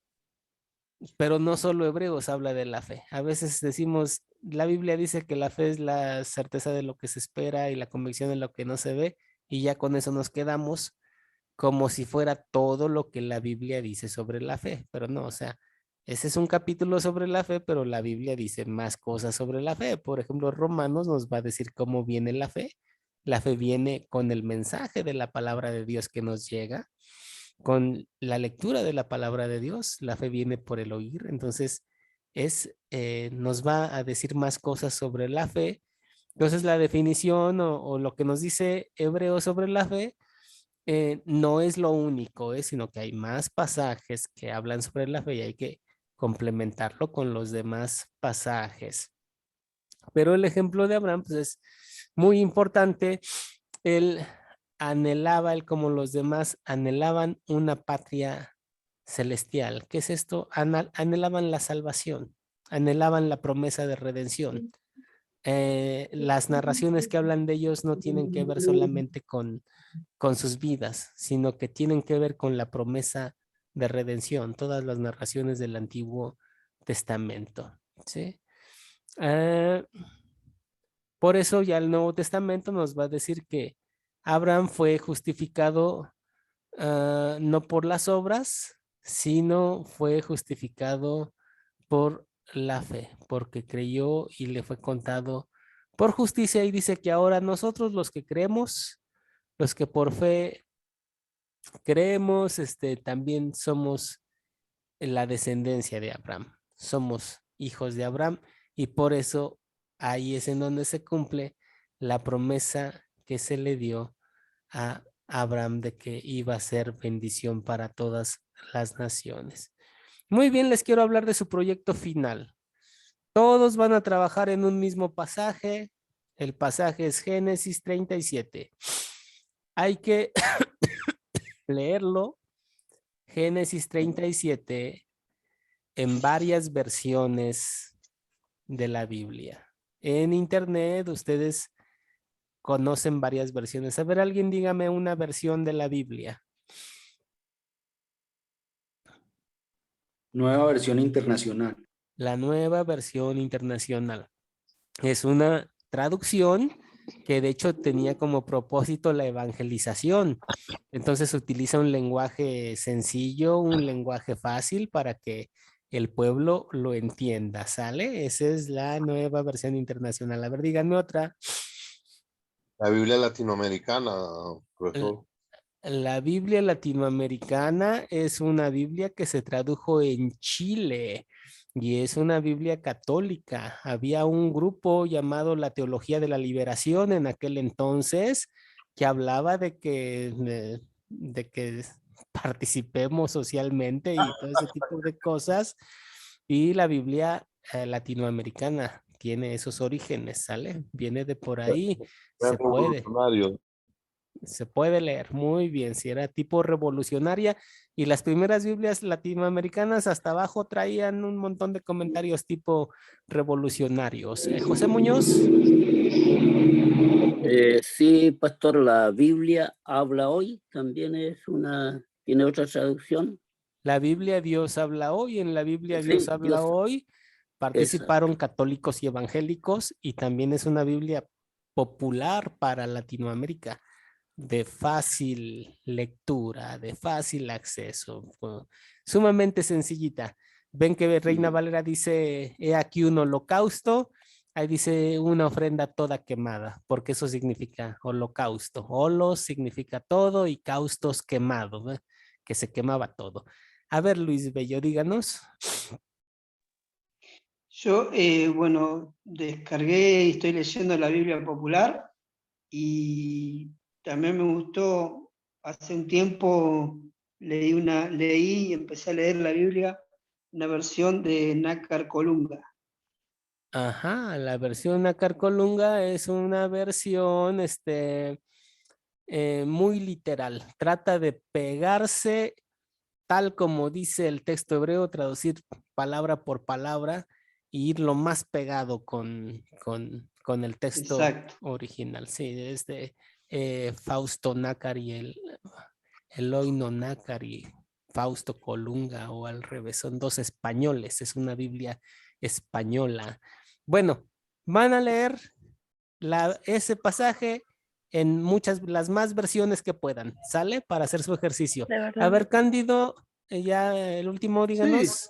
no solo Hebreos habla de la fe. A veces decimos, la Biblia dice que la fe es la certeza de lo que se espera y la convicción de lo que no se ve, y ya con eso nos quedamos como si fuera todo lo que la Biblia dice sobre la fe, pero no, o sea, ese es un capítulo sobre la fe, pero la Biblia dice más cosas sobre la fe. Por ejemplo, Romanos nos va a decir cómo viene la fe. La fe viene con el mensaje de la palabra de Dios que nos llega, con la lectura de la palabra de Dios. La fe viene por el oír. Entonces, nos va a decir más cosas sobre la fe. Entonces, la definición o lo que nos dice Hebreo sobre la fe no es lo único, sino que hay más pasajes que hablan sobre la fe y hay que complementarlo con los demás pasajes. Pero el ejemplo de Abraham pues, es muy importante. Él anhelaba, él como los demás, anhelaban una patria celestial. ¿Qué es esto? Anhelaban la salvación, anhelaban la promesa de redención. Las narraciones que hablan de ellos no tienen que ver solamente con sus vidas, sino que tienen que ver con la promesa de redención, todas las narraciones del Antiguo Testamento, ¿sí? Por eso ya el Nuevo Testamento nos va a decir que Abraham fue justificado no por las obras, sino fue justificado por la fe, porque creyó y le fue contado por justicia. Y dice que ahora nosotros los que creemos, los que por fe creemos, también somos la descendencia de Abraham, somos hijos de Abraham, y por eso ahí es en donde se cumple la promesa que se le dio a Abraham de que iba a ser bendición para todas las naciones. Muy bien, les quiero hablar de su proyecto final. Todos van a trabajar en un mismo pasaje. El pasaje es Génesis 37. Hay que leerlo, Génesis 37, en varias versiones de la Biblia. En internet ustedes conocen varias versiones. A ver, alguien dígame una versión de la Biblia. Nueva versión internacional. La nueva versión internacional. Es una traducción que de hecho tenía como propósito la evangelización. Entonces utiliza un lenguaje sencillo, un lenguaje fácil para que el pueblo lo entienda, ¿sale? Esa es la nueva versión internacional. A ver, díganme otra. La Biblia latinoamericana, profesor. La Biblia latinoamericana es una Biblia que se tradujo en Chile y es una Biblia católica. Había un grupo llamado la Teología de la Liberación en aquel entonces que hablaba de que participemos socialmente y todo ese tipo de cosas. Y la Biblia latinoamericana tiene esos orígenes, ¿sale? Viene de por ahí, se puede. Se puede leer muy bien, si era tipo revolucionaria, y las primeras Biblias latinoamericanas hasta abajo traían un montón de comentarios tipo revolucionarios. José Muñoz. Sí, pastor, la Biblia habla hoy, también tiene otra traducción. La Biblia Dios habla hoy, en la Biblia Sí, Dios habla Dios. hoy, participaron católicos y evangélicos, y también es una Biblia popular para Latinoamérica, de fácil lectura, de fácil acceso, sumamente sencillita. Ven que Reina Valera dice, he aquí un holocausto, ahí dice una ofrenda toda quemada, porque eso significa holocausto. Holos significa todo y caustos quemado, ¿ve? Que se quemaba todo. A ver, Luis Bello, díganos. Yo, bueno, descargué y estoy leyendo la Biblia popular y también me gustó, hace un tiempo leí y empecé a leer la Biblia, una versión de Nácar Colunga. Ajá, la versión Nácar Colunga es una versión muy literal. Trata de pegarse tal como dice el texto hebreo, traducir palabra por palabra y ir lo más pegado con el texto original. Sí, es de Fausto Nácari, el Eloino Nácari, Fausto Colunga, o al revés, son dos españoles, es una Biblia española. Bueno, van a leer ese pasaje en las más versiones que puedan, ¿sale? Para hacer su ejercicio. A ver, Cándido, ya el último, díganos. Sí,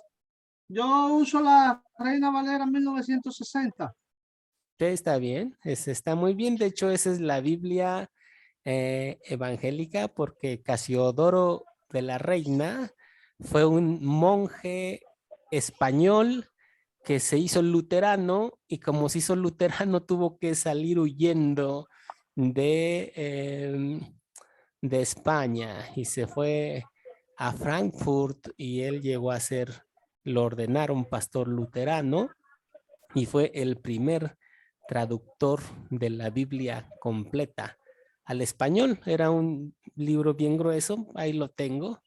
yo uso la Reina Valera 1960. Está bien, está muy bien. De hecho, esa es la Biblia evangélica, porque Casiodoro de la Reina fue un monje español que se hizo luterano, y como se hizo luterano tuvo que salir huyendo de España y se fue a Frankfurt, y él llegó a lo ordenaron pastor luterano y fue el primer traductor de la Biblia completa al español. Era un libro bien grueso, ahí lo tengo,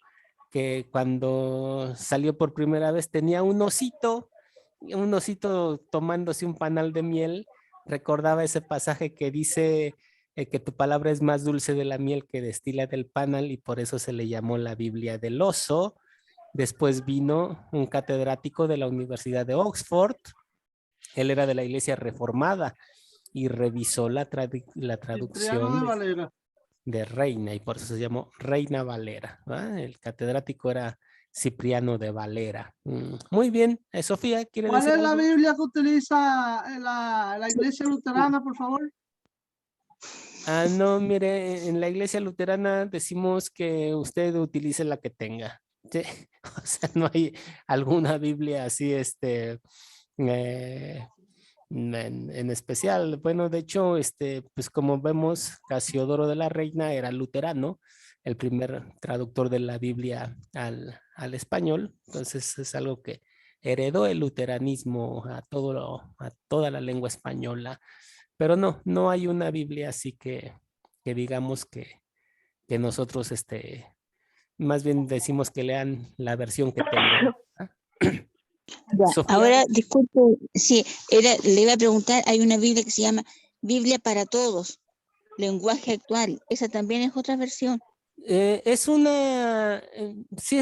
que cuando salió por primera vez tenía un osito tomándose un panal de miel. Recordaba ese pasaje que dice que tu palabra es más dulce de la miel que destila del panal, y por eso se le llamó la Biblia del oso. Después vino un catedrático de la Universidad de Oxford. Él era de la Iglesia Reformada y revisó la traducción de Reina, y por eso se llamó Reina Valera, ¿verdad? El catedrático era Cipriano de Valera. Muy bien. Sofía, ¿quiere decir ¿Cuál es la algo? Biblia que utiliza la Iglesia Luterana, por favor? No, mire, en la Iglesia Luterana decimos que usted utilice la que tenga. ¿Sí? O sea, no hay alguna Biblia así, en especial. Bueno, de hecho, pues como vemos, Casiodoro de la Reina era luterano, el primer traductor de la Biblia al español. Entonces es algo que heredó el luteranismo a toda la lengua española. Pero no hay una Biblia así que digamos que nosotros más bien decimos que lean la versión que tengan. Sofía. Ahora, disculpe, sí, le iba a preguntar, hay una Biblia que se llama Biblia para Todos, lenguaje actual. ¿Esa también es otra versión? Sí, es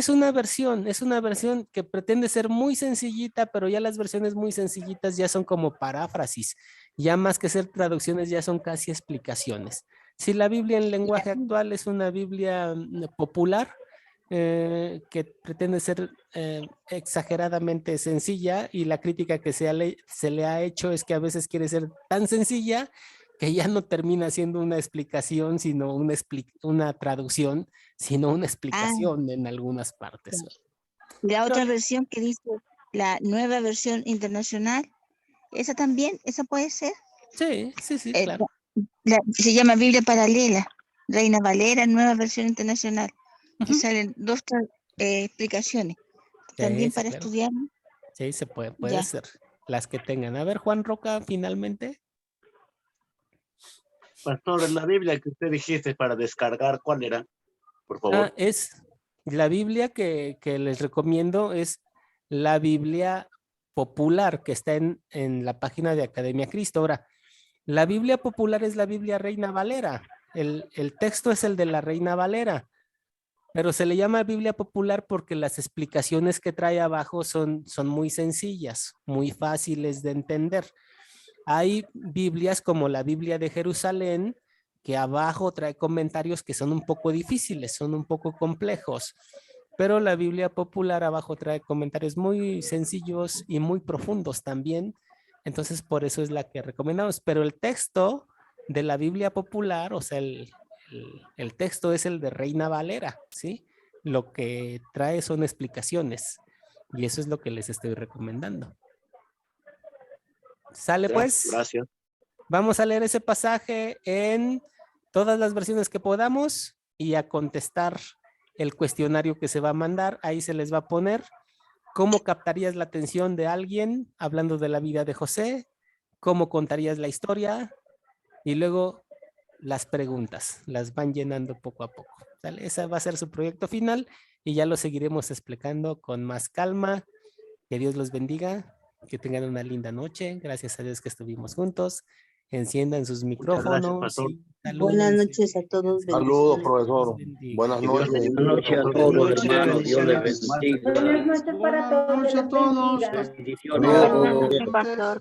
una versión que pretende ser muy sencillita, pero ya las versiones muy sencillitas ya son como paráfrasis, Ya más que ser traducciones, ya son casi explicaciones. Si la Biblia en lenguaje actual es una Biblia popular, que pretende ser exageradamente sencilla, y la crítica que se le ha hecho es que a veces quiere ser tan sencilla que ya no termina siendo una explicación, sino una traducción, sino una explicación en algunas partes. La otra versión que dice la nueva versión internacional, ¿esa también? ¿Esa puede ser? Sí, claro. Se llama Biblia paralela, Reina Valera, nueva versión internacional. Y salen dos explicaciones. También Sí, para claro. estudiar. Sí, se puede ser. Las que tengan. A ver, Juan Roca, finalmente. Pastor, la Biblia que usted dijiste para descargar, ¿cuál era? Por favor. Es la Biblia que les recomiendo, es la Biblia popular que está en la página de Academia Cristo. Ahora, la Biblia popular es la Biblia Reina Valera. El texto es el de la Reina Valera, pero se le llama Biblia popular porque las explicaciones que trae abajo son muy sencillas, muy fáciles de entender. Hay Biblias como la Biblia de Jerusalén, que abajo trae comentarios que son un poco difíciles, son un poco complejos, pero la Biblia popular abajo trae comentarios muy sencillos y muy profundos también. Entonces, por eso es la que recomendamos. Pero el texto de la Biblia popular, o sea, el texto es el de Reina Valera, ¿sí? Lo que trae son explicaciones y eso es lo que les estoy recomendando. ¿Sale pues? Gracias. Vamos a leer ese pasaje en todas las versiones que podamos y a contestar el cuestionario que se va a mandar. Ahí se les va a poner cómo captarías la atención de alguien hablando de la vida de José, cómo contarías la historia y luego las preguntas. Las van llenando poco a poco. ¿Sale? Ese va a ser su proyecto final y ya lo seguiremos explicando con más calma. Que Dios los bendiga. Que tengan una linda noche. Gracias a Dios que estuvimos juntos. Enciendan sus micrófonos. Pastor. Buenas noches a todos. Saludos, bendiciones. profesor. Buenas noches. Buenas noches a todos, hermanos. Dios les bendiga. Buenas noches para todos. Buenas noches a todos. Bendiciones. Pastor.